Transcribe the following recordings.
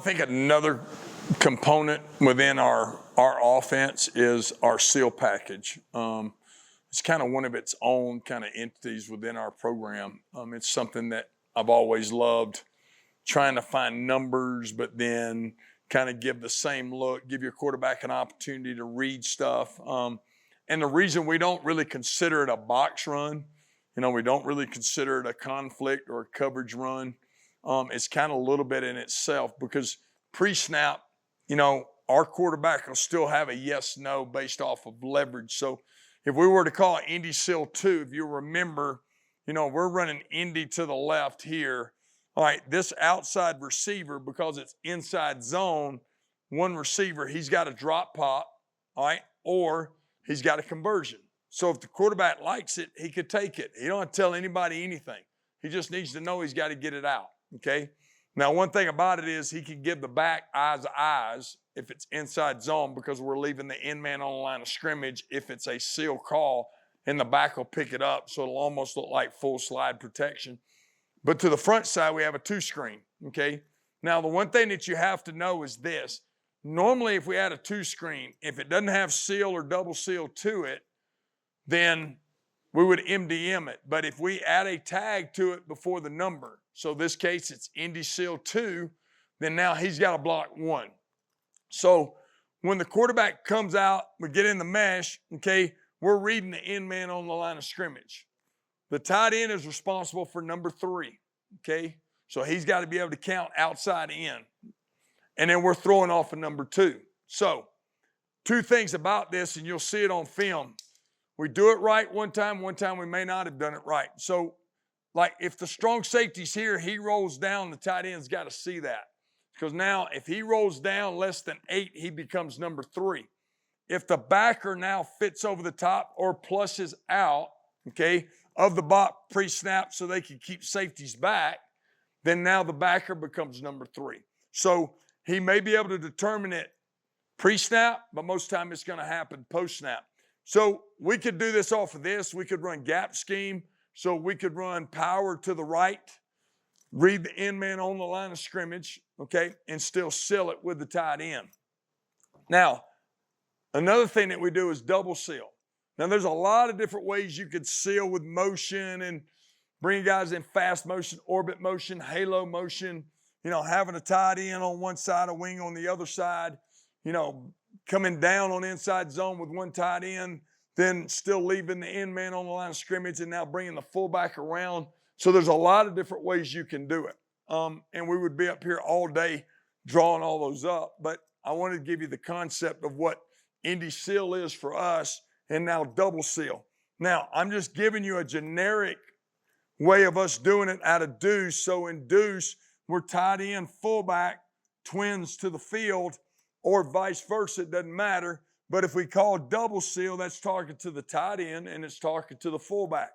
think another component within our offense is our seal package. It's kind of one of its own kind of entities within our program. It's something that I've always loved, trying to find numbers, but then kind of give the same look, give your quarterback an opportunity to read stuff. And the reason we don't really consider it a box run, we don't really consider it a conflict or a coverage run. It's kind of a little bit in itself because pre-snap, our quarterback will still have a yes-no based off of leverage. So if we were to call it Indy Seal 2, if you remember, we're running Indy to the left here. All right, this outside receiver, because it's inside zone, one receiver, he's got a drop pop, all right, or he's got a conversion. So if the quarterback likes it, he could take it. He don't have to tell anybody anything. He just needs to know he's got to get it out, okay? Now, one thing about it is he can give the back eyes if it's inside zone because we're leaving the end man on the line of scrimmage if it's a seal call, and the back will pick it up, so it'll almost look like full slide protection. But to the front side, we have a two screen, okay? Now, the one thing that you have to know is this. Normally, if we had a two screen, if it doesn't have seal or double seal to it, then we would MDM it. But if we add a tag to it before the number, so this case it's Indy Seal 2, then now he's got to block 1. So when the quarterback comes out, we get in the mesh, okay, we're reading the end man on the line of scrimmage. The tight end is responsible for number 3, okay? So he's got to be able to count outside in. And then we're throwing off a number 2. So 2 things about this, and you'll see it on film. We do it right one time we may not have done it right. So, like if the strong safety's here, he rolls down, the tight end's got to see that. Because now if he rolls down less than 8, he becomes number 3. If the backer now fits over the top or plushes out, okay, of the box pre-snap so they can keep safeties back, then now the backer becomes number 3. So he may be able to determine it pre-snap, but most of the time it's going to happen post-snap. So we could do this off of this. We could run gap scheme. So we could run power to the right, read the end man on the line of scrimmage, okay, and still seal it with the tight end. Now, another thing that we do is double seal. Now, there's a lot of different ways you could seal with motion and bring guys in fast motion, orbit motion, halo motion, having a tight end on one side, a wing on the other side, coming down on inside zone with one tight end, then still leaving the end man on the line of scrimmage and now bringing the fullback around. So there's a lot of different ways you can do it. And we would be up here all day drawing all those up. But I wanted to give you the concept of what Indy Seal is for us and now double seal. Now, I'm just giving you a generic way of us doing it out of deuce. So in deuce, we're tight end, fullback, twins to the field, or vice versa, it doesn't matter. But if we call double seal, that's talking to the tight end and it's talking to the fullback.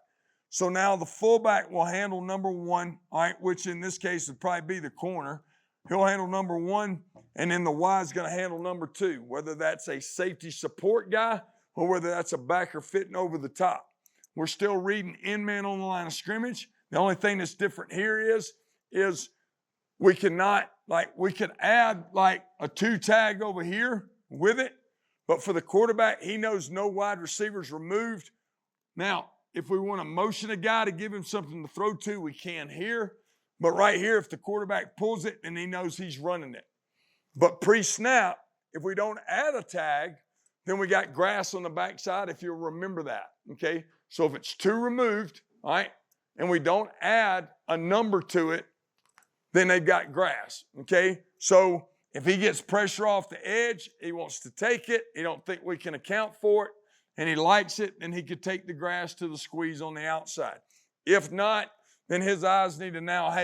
So now the fullback will handle number 1, all right, which in this case would probably be the corner. He'll handle number 1, and then the Y is going to handle number 2, whether that's a safety support guy or whether that's a backer fitting over the top. We're still reading end man on the line of scrimmage. The only thing that's different here is we cannot, we could add a 2 tag over here with it, but for the quarterback, he knows no wide receivers removed. Now, if we want to motion a guy to give him something to throw to, we can here. But right here, if the quarterback pulls it, then he knows he's running it. But pre-snap, if we don't add a tag, then we got grass on the backside, if you'll remember that, okay? So if it's 2 removed, all right, and we don't add a number to it, then they've got grass, okay? So if he gets pressure off the edge, he wants to take it, he don't think we can account for it, and he likes it, then he could take the grass to the squeeze on the outside. If not, then his eyes need to now,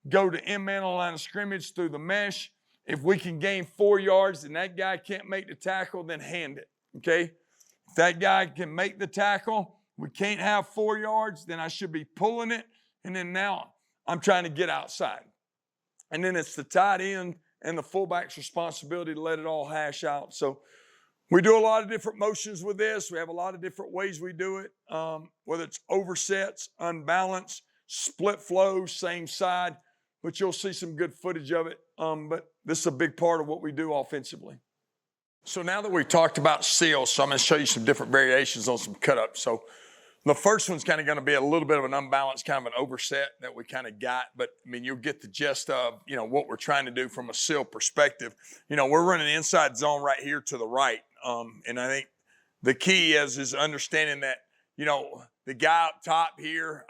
go to end man on the line of scrimmage through the mesh. If we can gain 4 yards and that guy can't make the tackle, then hand it, okay? If that guy can make the tackle, we can't have 4 yards, then I should be pulling it, and then now I'm trying to get outside. And then it's the tight end and the fullback's responsibility to let it all hash out. So we do a lot of different motions with this. We have a lot of different ways we do it, whether it's oversets, unbalanced, split flow, same side. but you'll see some good footage of it. But this is a big part of what we do offensively. So now that we've talked about seals, so I'm going to show you some different variations on some cut-ups. So the first one's kind of going to be a little bit of an unbalanced, kind of an overset that we kind of got. But, I mean, you'll get the gist of, what we're trying to do from a seal perspective. We're running inside zone right here to the right. And I think the key is understanding that, the guy up top here,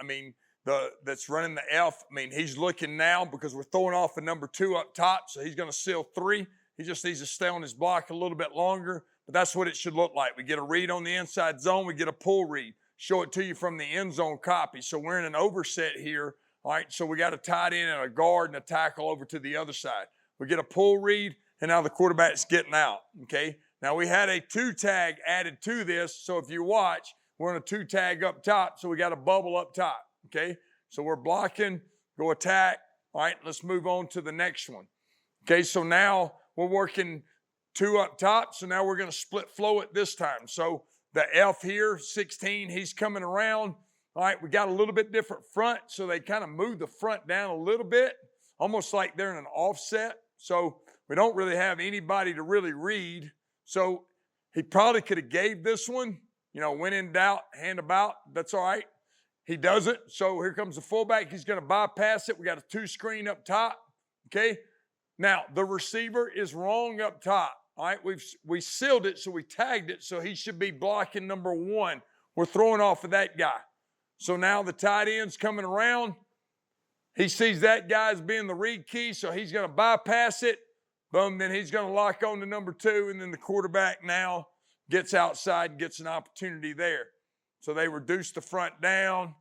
that's running the F, he's looking now because we're throwing off a number 2 up top, so he's going to seal 3. He just needs to stay on his block a little bit longer, but that's what it should look like. We get a read on the inside zone, we get a pull read. Show it to you from the end zone copy. So we're in an overset here, all right? So we got a tight end and a guard and a tackle over to the other side. We get a pull read, and now the quarterback's getting out, okay? Now we had a 2 tag added to this, so if you watch, we're on a 2 tag up top, so we got a bubble up top, okay? So we're blocking, go attack, all right? Let's move on to the next one. Okay, so now we're working 2 up top, so now we're going to split flow it this time. So the F here, 16, he's coming around. All right, we got a little bit different front, so they kind of move the front down a little bit, almost like they're in an offset. So we don't really have anybody to really read. So he probably could have gave this one, when in doubt, hand about. That's all right. He doesn't. So here comes the fullback. He's going to bypass it. We got a 2 screen up top. Okay. Now, the receiver is wrong up top, all right? We sealed it, so we tagged it, so he should be blocking number 1. We're throwing off of that guy. So now the tight end's coming around. He sees that guy as being the read key, so he's going to bypass it. Boom, then he's going to lock on to number 2, and then the quarterback now gets outside and gets an opportunity there. So they reduce the front down.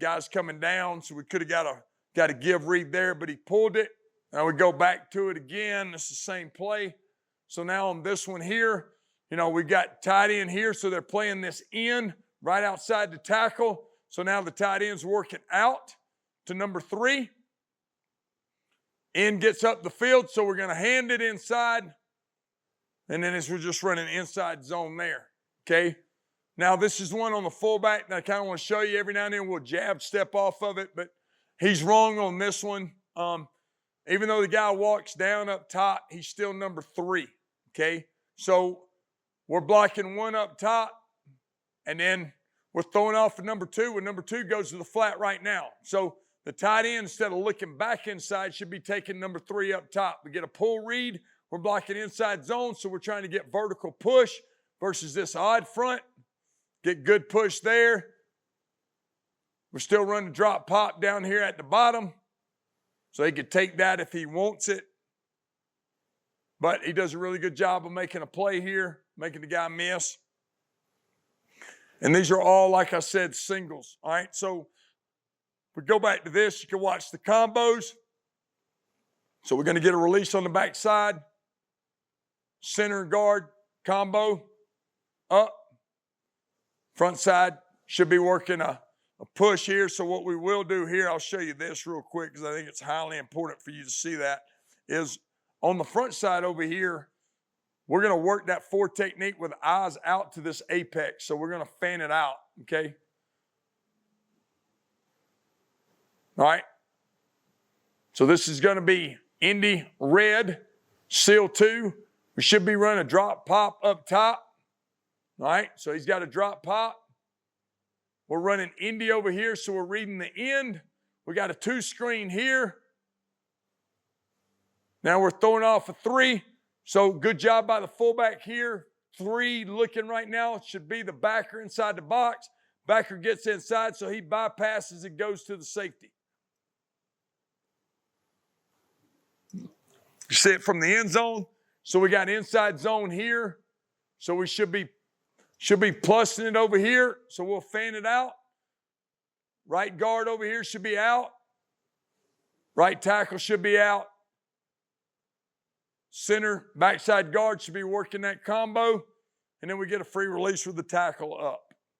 Guy's coming down, so we could have got a give read there, but he pulled it. Now we go back to it again. It's the same play. So now on this one here, we got tight end here, so they're playing this in right outside the tackle. So now the tight end's working out to number 3. In gets up the field, so we're going to hand it inside. And then we're just running inside zone there, okay? Now this is one on the fullback that I kind of want to show you. Every now and then we'll jab step off of it, but he's wrong on this one. Even though the guy walks down up top, he's still number 3, okay? So we're blocking 1 up top, and then we're throwing off for number 2, when number 2 goes to the flat right now. So the tight end, instead of looking back inside, should be taking number 3 up top. We get a pull read. We're blocking inside zone, so we're trying to get vertical push versus this odd front. Get good push there. We're still running drop pop down here at the bottom. So he could take that if he wants it. But he does a really good job of making a play here, making the guy miss. And these are all, like I said, singles. All right, so if we go back to this, you can watch the combos. So we're going to get a release on the backside. Center and guard, combo, up. Front side should be working a push here. So what we will do here, I'll show you this real quick because I think it's highly important for you to see that, is on the front side over here, we're going to work that 4 technique with eyes out to this apex. So we're going to fan it out, okay? All right. So this is going to be Indy red, seal 2. We should be running a drop pop up top. All right. So he's got a drop pop. We're running Indy over here, so we're reading the end. We got a 2 screen here. Now we're throwing off a 3. So good job by the fullback here. 3 looking right now. It should be the backer inside the box. Backer gets inside, so he bypasses and goes to the safety. You see it from the end zone. So we got inside zone here. So we should be plussing it over here. So we'll fan it out. Right guard over here should be out. Right tackle should be out. Center, backside guard should be working that combo. And then we get a free release with the tackle up.